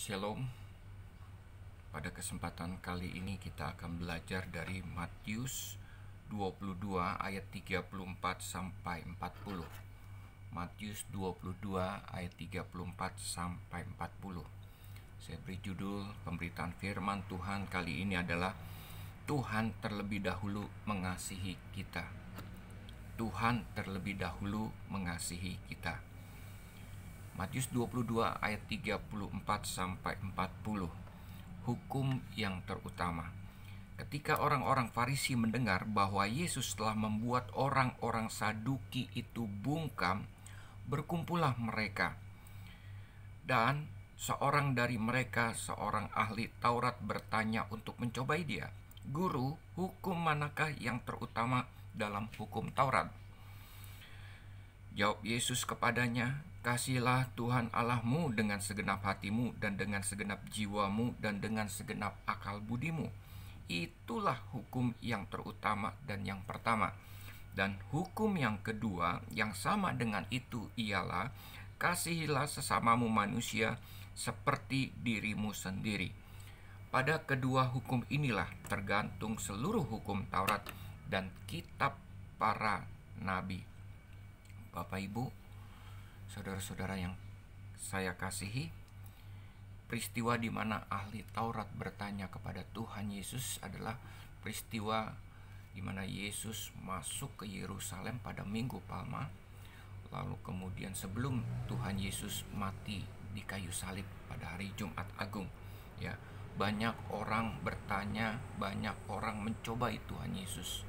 Shalom. Pada kesempatan kali ini kita akan belajar dari Matius 22 ayat 34 sampai 40. Matius 22 ayat 34 sampai 40. Saya beri judul pemberitaan firman Tuhan kali ini adalah Tuhan terlebih dahulu mengasihi kita. Tuhan terlebih dahulu mengasihi kita. Matius 22 ayat 34 sampai 40. Hukum yang terutama. Ketika orang-orang Farisi mendengar bahwa Yesus telah membuat orang-orang Saduki itu bungkam, berkumpullah mereka. Dan seorang dari mereka, seorang ahli Taurat, bertanya untuk mencobai dia, "Guru, hukum manakah yang terutama dalam hukum Taurat?" Jawab Yesus kepadanya, "Kasihilah Tuhan Allahmu dengan segenap hatimu dan dengan segenap jiwamu dan dengan segenap akal budimu. Itulah hukum yang terutama dan yang pertama. Dan hukum yang kedua yang sama dengan itu ialah, kasihilah sesamamu manusia seperti dirimu sendiri. Pada kedua hukum inilah tergantung seluruh hukum Taurat dan kitab para nabi." Bapak, Ibu, saudara-saudara yang saya kasihi, peristiwa di mana ahli Taurat bertanya kepada Tuhan Yesus adalah peristiwa di mana Yesus masuk ke Yerusalem pada Minggu Palma, lalu kemudian sebelum Tuhan Yesus mati di kayu salib pada hari Jumat Agung. Ya, banyak orang bertanya, banyak orang mencobai Tuhan Yesus.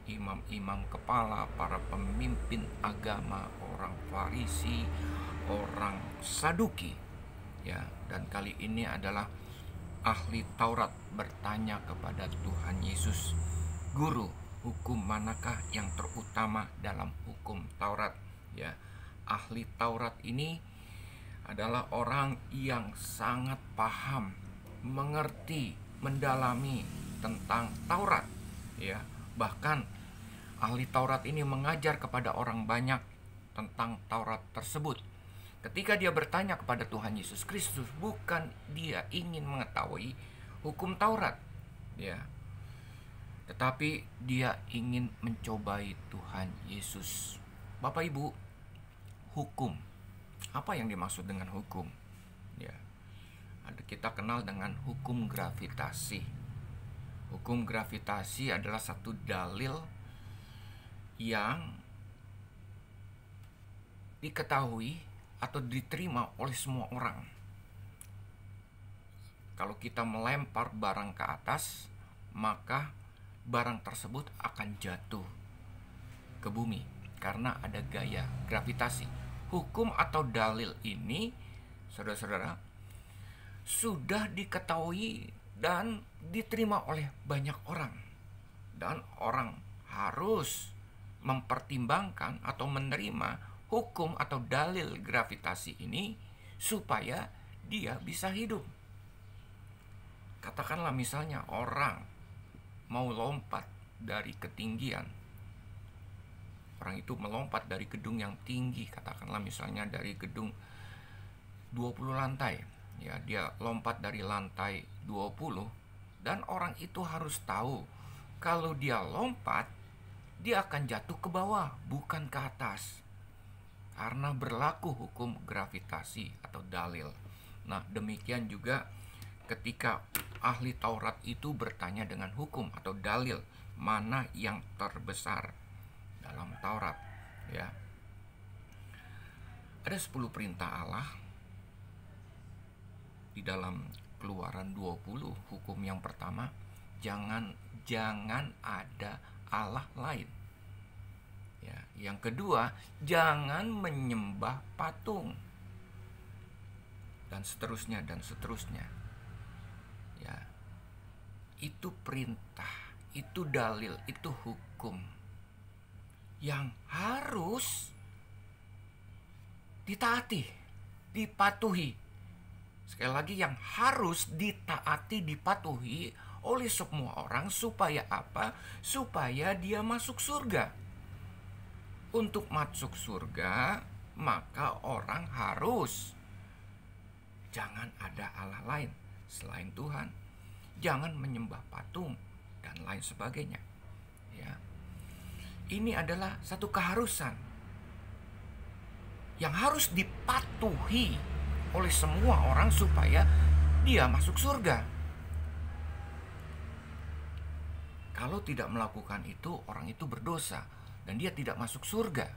Imam-imam kepala, para pemimpin agama, orang Farisi, orang Saduki, ya. Dan kali ini adalah ahli Taurat bertanya kepada Tuhan Yesus, "Guru, hukum manakah yang terutama dalam hukum Taurat?" Ya, ahli Taurat ini adalah orang yang sangat paham, mengerti, mendalami tentang Taurat, ya. Bahkan ahli Taurat ini mengajar kepada orang banyak tentang Taurat tersebut. Ketika dia bertanya kepada Tuhan Yesus Kristus, bukan dia ingin mengetahui hukum Taurat, ya, tetapi dia ingin mencobai Tuhan Yesus. Bapak, Ibu, hukum. Apa yang dimaksud dengan hukum? Ya, kita kenal dengan hukum gravitasi. Hukum gravitasi adalah satu dalil yang diketahui atau diterima oleh semua orang. Kalau kita melempar barang ke atas, maka barang tersebut akan jatuh ke bumi karena ada gaya gravitasi. Hukum atau dalil ini, saudara-saudara, sudah diketahui dan diterima oleh banyak orang. Dan orang harus mempertimbangkan atau menerima hukum atau dalil gravitasi ini supaya dia bisa hidup. Katakanlah misalnya orang mau lompat dari ketinggian. Orang itu melompat dari gedung yang tinggi, katakanlah misalnya dari gedung 20 lantai. Ya, dia lompat dari lantai 20 dan orang itu harus tahu kalau dia lompat, dia akan jatuh ke bawah, bukan ke atas. Karena berlaku hukum gravitasi atau dalil. Nah, demikian juga ketika ahli Taurat itu bertanya dengan hukum atau dalil, mana yang terbesar dalam Taurat, ya. Ada 10 perintah Allah di dalam Keluaran 20. Hukum yang pertama, jangan ada Allah lain. Ya, yang kedua, jangan menyembah patung. Dan seterusnya dan seterusnya. Ya. Itu perintah, itu dalil, itu hukum yang harus ditaati, dipatuhi. Sekali lagi, yang harus ditaati, dipatuhi oleh semua orang. Supaya apa? Supaya dia masuk surga. Untuk masuk surga, maka orang harus Jangan ada Allah lain selain Tuhan. Jangan menyembah patung dan lain sebagainya. Ya. Ini adalah satu keharusan yang harus dipatuhi oleh semua orang supaya dia masuk surga. Kalau tidak melakukan itu, orang itu berdosa dan dia tidak masuk surga.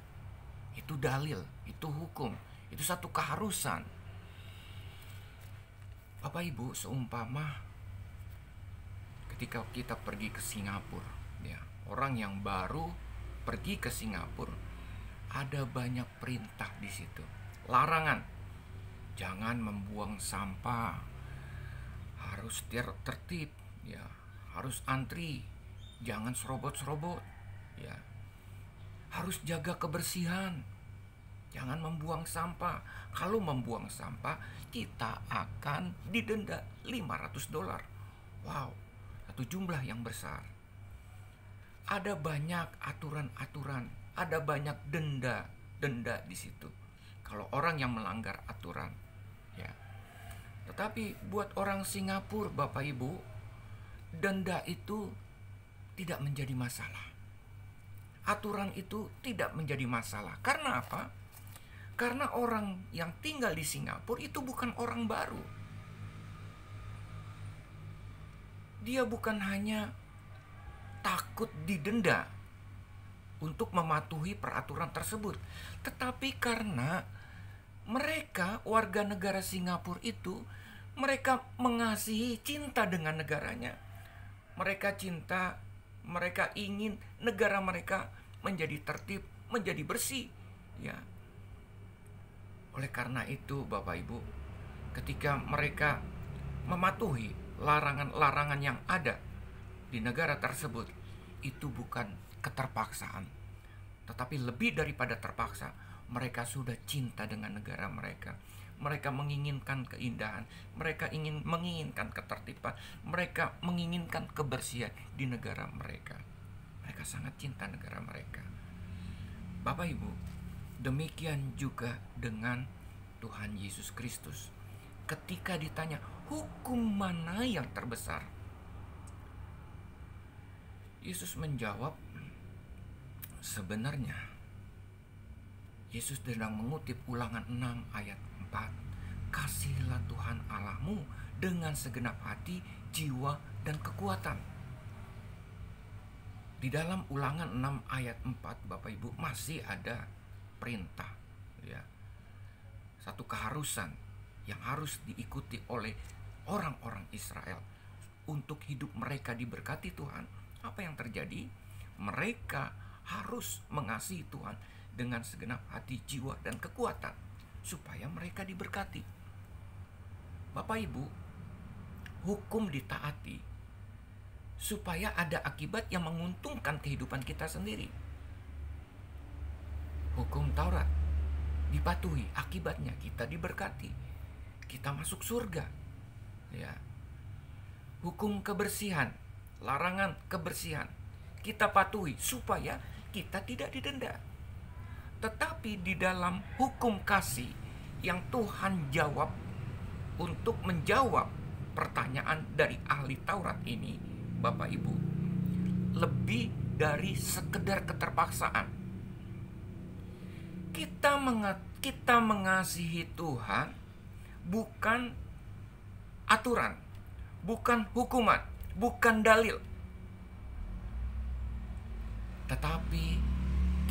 Itu dalil, itu hukum, itu satu keharusan. Bapak Ibu, seumpama ketika kita pergi ke Singapura, ya, orang yang baru pergi ke Singapura, ada banyak perintah di situ. Larangan, jangan membuang sampah, harus tertib, ya, harus antri, jangan serobot-serobot, ya, harus jaga kebersihan, jangan membuang sampah. Kalau membuang sampah, kita akan didenda $500. Wow, satu jumlah yang besar. Ada banyak aturan-aturan, ada banyak denda di situ kalau orang yang melanggar aturan, ya. Tetapi buat orang Singapura, Bapak Ibu, denda itu tidak menjadi masalah. Aturan itu tidak menjadi masalah. Karena apa? Karena orang yang tinggal di Singapura itu bukan orang baru. Dia bukan hanya takut didenda untuk mematuhi peraturan tersebut, tetapi karena mereka warga negara Singapura itu, mereka mengasihi, cinta dengan negaranya. Mereka cinta, mereka ingin negara mereka menjadi tertib, menjadi bersih, ya. Oleh karena itu, Bapak Ibu, ketika mereka mematuhi larangan-larangan yang ada di negara tersebut, itu bukan keterpaksaan, tetapi lebih daripada terpaksa. Mereka sudah cinta dengan negara mereka. Mereka menginginkan keindahan, mereka menginginkan ketertiban, mereka menginginkan kebersihan di negara mereka. Mereka sangat cinta negara mereka. Bapak Ibu, demikian juga dengan Tuhan Yesus Kristus. Ketika ditanya, hukum mana yang terbesar? Yesus menjawab, sebenarnya Yesus sedang mengutip Ulangan 6 ayat 4. Kasihilah Tuhan Allahmu dengan segenap hati, jiwa, dan kekuatan. Di dalam Ulangan 6 ayat 4, Bapak Ibu, masih ada perintah, ya. Satu keharusan yang harus diikuti oleh orang-orang Israel untuk hidup mereka diberkati Tuhan. Apa yang terjadi? Mereka harus mengasihi Tuhan dengan segenap hati, jiwa, dan kekuatan supaya mereka diberkati. Bapak Ibu, hukum ditaati supaya ada akibat yang menguntungkan kehidupan kita sendiri. Hukum Taurat dipatuhi, akibatnya kita diberkati, kita masuk surga, ya. Hukum kebersihan, larangan kebersihan, kita patuhi supaya kita tidak didenda. Tetapi di dalam hukum kasih yang Tuhan jawab untuk menjawab pertanyaan dari ahli Taurat ini, Bapak Ibu, lebih dari sekedar keterpaksaan. Kita mengasihi Tuhan bukan aturan, bukan hukuman, bukan dalil, tetapi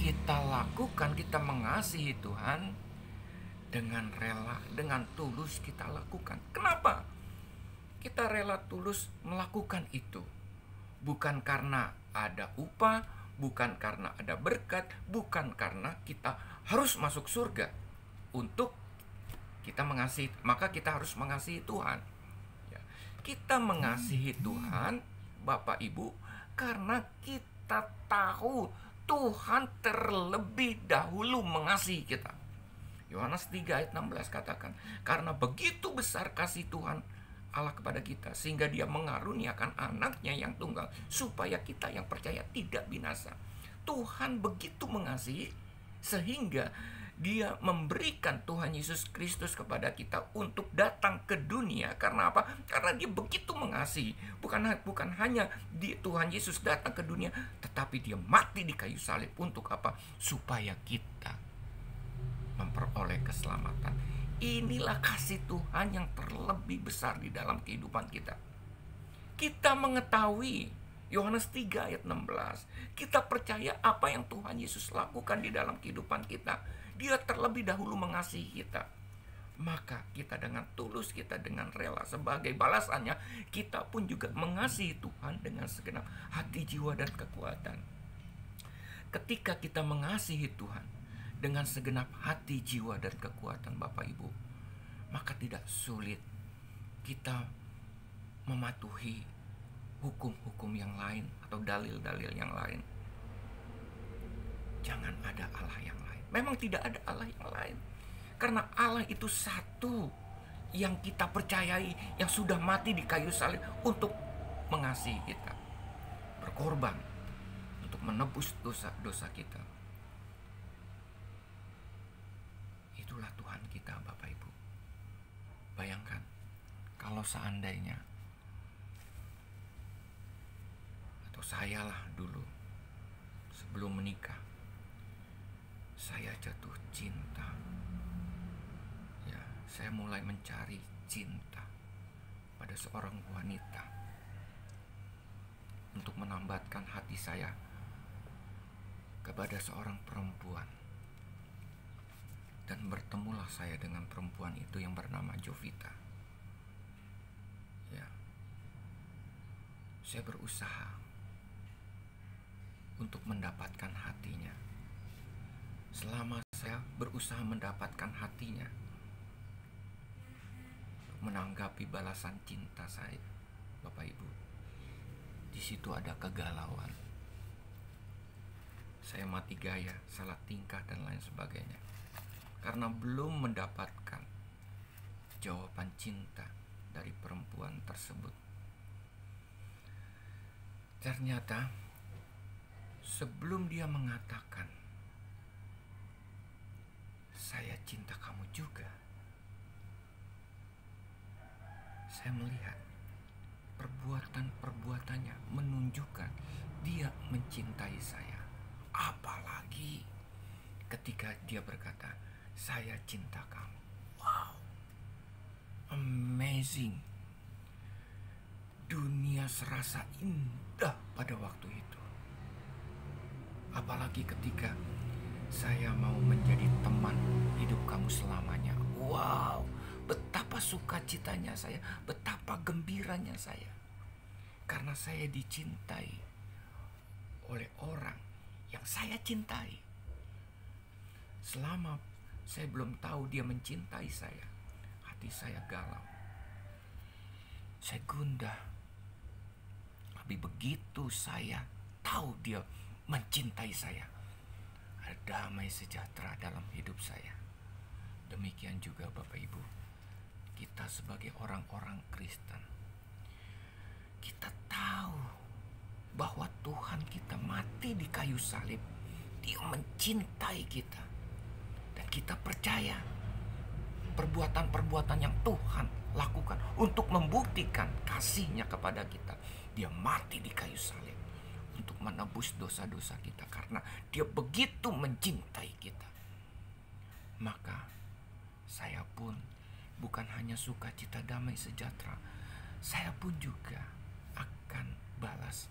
kita mengasihi Tuhan dengan rela, dengan tulus kita lakukan. Kenapa kita rela tulus melakukan itu? Bukan karena ada upah, bukan karena ada berkat, bukan karena kita harus masuk surga. Untuk kita mengasihi, maka kita harus mengasihi Tuhan, ya. Kita mengasihi Tuhan, Bapak Ibu, karena kita tahu Tuhan terlebih dahulu mengasihi kita. Yohanes 3 ayat 16 katakan, karena begitu besar kasih Tuhan Allah kepada kita, sehingga Dia mengaruniakan anaknya yang tunggal, supaya kita yang percaya tidak binasa. Tuhan begitu mengasihi, sehingga Dia memberikan Tuhan Yesus Kristus kepada kita untuk datang ke dunia. Karena apa? Karena dia begitu mengasihi. Bukan hanya Tuhan Yesus datang ke dunia, tetapi dia mati di kayu salib. Untuk apa? Supaya kita memperoleh keselamatan. Inilah kasih Tuhan yang terlebih besar di dalam kehidupan kita. Kita mengetahui Yohanes 3 ayat 16. Kita percaya apa yang Tuhan Yesus lakukan di dalam kehidupan kita. Dia terlebih dahulu mengasihi kita. Maka kita dengan tulus, kita dengan rela, sebagai balasannya kita pun juga mengasihi Tuhan dengan segenap hati, jiwa, dan kekuatan. Ketika kita mengasihi Tuhan dengan segenap hati, jiwa, dan kekuatan, Bapak Ibu, maka tidak sulit kita mematuhi hukum-hukum yang lain atau dalil-dalil yang lain. Jangan ada Allah yang lain. Memang tidak ada Allah yang lain. Karena Allah itu satu yang kita percayai, yang sudah mati di kayu salib untuk mengasihi kita, berkorban untuk menebus dosa-dosa kita. Itulah Tuhan kita, Bapak Ibu. Bayangkan kalau seandainya saya lah dulu sebelum menikah, saya jatuh cinta. Ya, saya mulai mencari cinta pada seorang wanita untuk menambatkan hati saya kepada seorang perempuan. Dan bertemulah saya dengan perempuan itu yang bernama Jovita. Ya, saya berusaha untuk mendapatkan hatinya. Selama saya berusaha mendapatkan hatinya, menanggapi balasan cinta saya, Bapak Ibu, di situ ada kegalauan. Saya mati gaya, salah tingkah, dan lain sebagainya, karena belum mendapatkan jawaban cinta dari perempuan tersebut. Ternyata sebelum dia mengatakan, "Saya cinta kamu juga," saya melihat perbuatan-perbuatannya menunjukkan dia mencintai saya. Apalagi ketika dia berkata, "Saya cinta kamu." Wow, amazing. Dunia serasa indah pada waktu itu. Apalagi ketika saya mau menjadi teman hidup kamu selamanya. Wow, betapa sukacitanya saya, betapa gembiranya saya. Karena saya dicintai oleh orang yang saya cintai. Selama saya belum tahu dia mencintai saya, hati saya galau, saya gundah. Tapi begitu saya tahu dia mencintai saya, ada damai sejahtera dalam hidup saya. Demikian juga Bapak Ibu, kita sebagai orang-orang Kristen, kita tahu bahwa Tuhan kita mati di kayu salib. Dia mencintai kita, dan kita percaya perbuatan-perbuatan yang Tuhan lakukan untuk membuktikan kasih-Nya kepada kita. Dia mati di kayu salib untuk menebus dosa-dosa kita, karena dia begitu mencintai kita. Maka saya pun bukan hanya sukacita, damai sejahtera, saya pun juga akan balas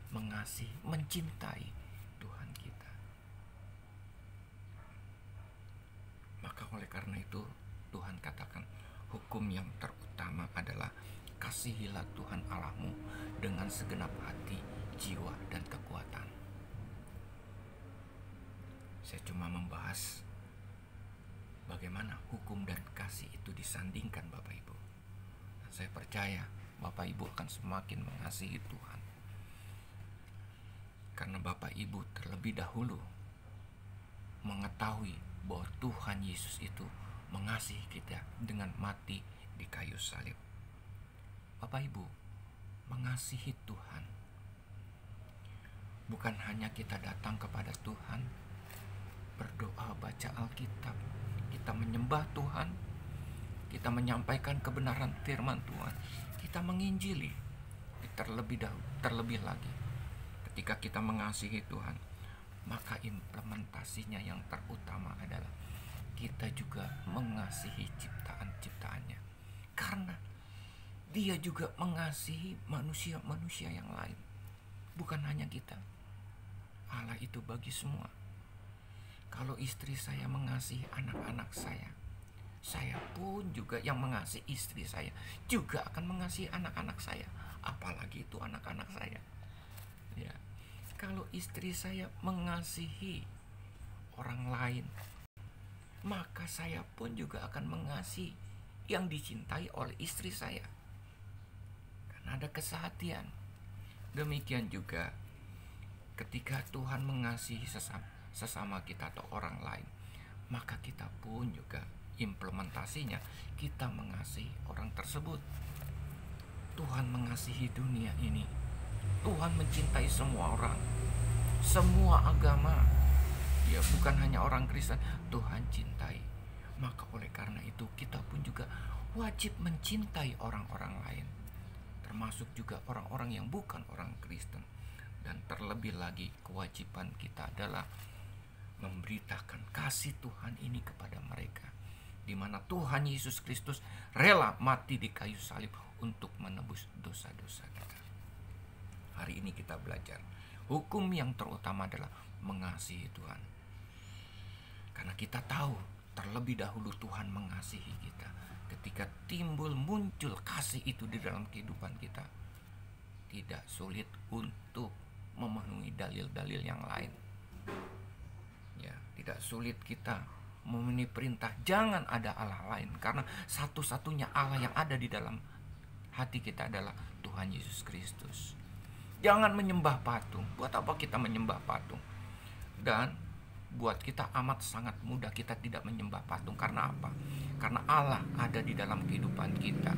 mengasihi, mencintai Tuhan kita. Maka oleh karena itu Tuhan katakan, hukum yang terutama adalah kasihilah Tuhan Allahmu dengan segenap hati, jiwa, dan kekuatan. Saya cuma membahas bagaimana hukum dan kasih itu disandingkan, Bapak Ibu. Dan saya percaya Bapak Ibu akan semakin mengasihi Tuhan, karena Bapak Ibu terlebih dahulu mengetahui bahwa Tuhan Yesus itu mengasihi kita dengan mati di kayu salib. Bapak Ibu, mengasihi Tuhan bukan hanya kita datang kepada Tuhan berdoa, baca Alkitab, kita menyembah Tuhan, kita menyampaikan kebenaran firman Tuhan, kita menginjili. Terlebih lagi, ketika kita mengasihi Tuhan, maka implementasinya yang terutama adalah kita juga mengasihi ciptaan-ciptaannya. Karena Dia juga mengasihi manusia-manusia yang lain. Bukan hanya kita. Allah itu bagi semua. Kalau istri saya mengasihi anak-anak saya pun juga yang mengasihi istri saya juga akan mengasihi anak-anak saya. Apalagi itu anak-anak saya. Ya. Kalau istri saya mengasihi orang lain, maka saya pun juga akan mengasihi yang dicintai oleh istri saya. Karena ada kesehatian. Demikian juga ketika Tuhan mengasihi sesama kita atau orang lain, maka kita pun juga implementasinya kita mengasihi orang tersebut. Tuhan mengasihi dunia ini. Tuhan mencintai semua orang, semua agama. Ya, bukan hanya orang Kristen, Tuhan cintai. Maka oleh karena itu kita pun juga wajib mencintai orang-orang lain, termasuk juga orang-orang yang bukan orang Kristen. Dan terlebih lagi kewajiban kita adalah memberitakan kasih Tuhan ini kepada mereka, di mana Tuhan Yesus Kristus rela mati di kayu salib untuk menebus dosa-dosa kita. Hari ini kita belajar hukum yang terutama adalah mengasihi Tuhan. Karena kita tahu terlebih dahulu Tuhan mengasihi kita. Ketika muncul kasih itu di dalam kehidupan kita, tidak sulit untuk memenuhi dalil-dalil yang lain. Ya, tidak sulit kita memenuhi perintah jangan ada Allah lain, karena satu-satunya Allah yang ada di dalam hati kita adalah Tuhan Yesus Kristus. Jangan menyembah patung. Buat apa kita menyembah patung? Dan buat kita amat sangat mudah kita tidak menyembah patung. Karena apa? Karena Allah ada di dalam kehidupan kita.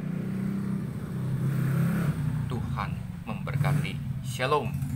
Tuhan memberkati. Shalom.